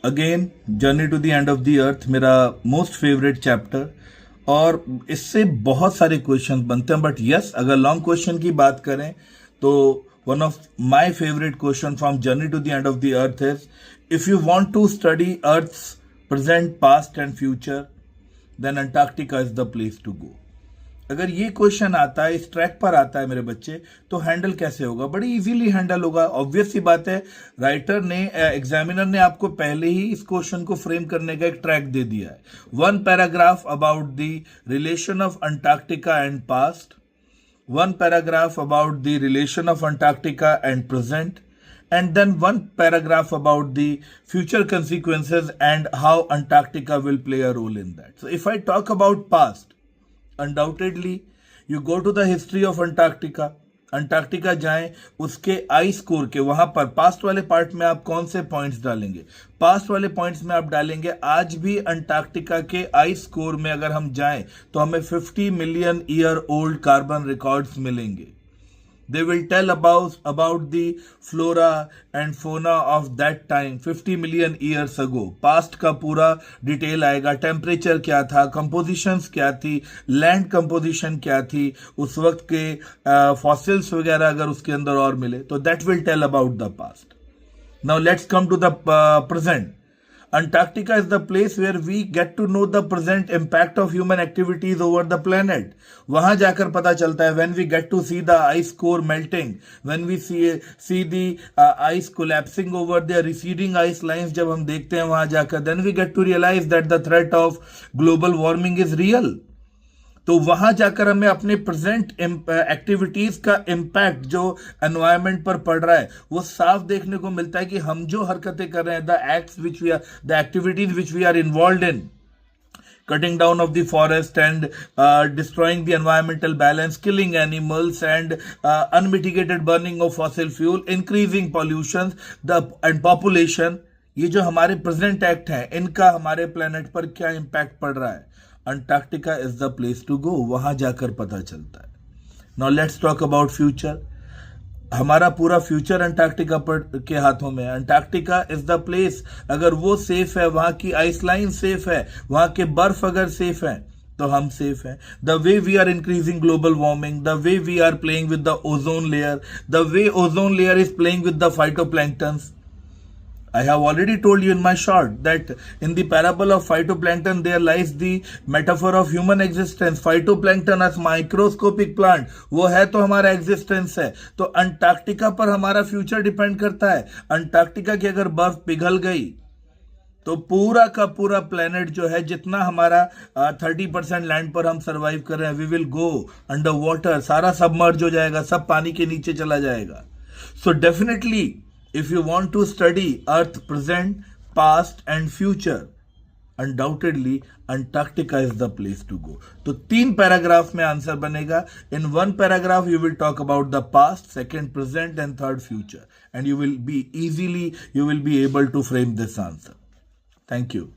Again journey to the end of the earth मेरा most favourite chapter, और इससे बहुत सारे क्वेश्चन बनते हैं। बट यस, अगर लॉन्ग क्वेश्चन की बात करें तो one of my favourite question from journey to the end of the earth is, if you want to study earth's present, past and future, then Antarctica is the place to go. अगर ये question आता है, इस track पर आता है मेरे बच्चे, तो हैंडल कैसे होगा? बड़ी इजीली हैंडल होगा। ऑब्वियस सी बात है, राइटर ने, एग्जामिनर ने आपको पहले ही इस क्वेश्चन को फ्रेम करने का एक ट्रैक दे दिया है। 1 paragraph about the relation of Antarctica and past, 1 paragraph about the relation of Antarctica and present, and then 1 paragraph about the future consequences and how Antarctica will play a role in that. So if I talk about past, undoubtedly you go to the history of Antarctica. Antarctica जाएं, उसके ice core के वहां पर past वाले part में आप कौन से पॉइंट्स डालेंगे? पास्ट वाले पॉइंट्स में आप डालेंगे, आज भी अंटार्कटिका के आइस कोर में अगर हम जाएं तो हमें 50 million year old carbon records मिलेंगे। They will tell about the flora and fauna of that time 50 million years ago. Past का पूरा डिटेल आएगा, टेम्परेचर क्या था, कंपोजिशंस क्या थी, लैंड कंपोजिशन क्या थी, उस वक्त के फॉसिल्स वगैरह अगर उसके अंदर और मिले तो that will tell about the past. Now let's come to the present. Antarctica is the place where we get to know the present impact of human activities over the planet. वहां जाकर पता चलता है, when we get to see the ice core melting, when we see the ice collapsing over the receding ice lines, जब हम देखते हैं वहां जाकर, then we get to realize that the threat of global warming is real. तो वहां जाकर हमें अपने प्रेजेंट एक्टिविटीज का इम्पैक्ट जो एनवायरनमेंट पर पड़ रहा है वो साफ देखने को मिलता है कि हम जो हरकतें कर रहे हैं, the activities which we are involve in, cutting down of the forest and destroying the environmental balance, killing animals and unmitigated burning of fossil fuel, increasing pollution and population, ये जो हमारे प्रेजेंट एक्ट हैं इनका हमारे planet पर क्या impact पड़ रहा है? Antarctica is the place to go, वहां जाकर पता चलता है। Now let's talk about future. हमारा पूरा फ्यूचर अंटार्कटिका के हाथों में है। अंटार्कटिका इज द प्लेस, अगर वो सेफ है, वहां की आइसलाइन सेफ है, वहां के बर्फ अगर सेफ है तो हम सेफ हैं। The way we are increasing global warming, the way we are playing with the ozone layer, the way ozone layer is playing with the phytoplanktons. I have already told you in my short that in the parable of phytoplankton there lies the metaphor of human existence. Phytoplankton as microscopic plant, वो है तो हमारा existence है। तो Antarctica पर हमारा future depend करता है। अंटार्कटिका की अगर बर्फ पिघल गई तो पूरा का पूरा प्लेनेट जो है, जितना हमारा 30% लैंड पर हम सर्वाइव कर रहे हैं, we will go under water, सारा सबमर्ज हो जाएगा, सब पानी के नीचे चला जाएगा। So definitely if you want to study earth present, past and future, undoubtedly Antarctica is the place to go. तो 3 पैराग्राफ में आंसर बनेगा. In 1 paragraph you will talk about the past, 2nd present and 3rd future, and you will be able to frame this answer. Thank you.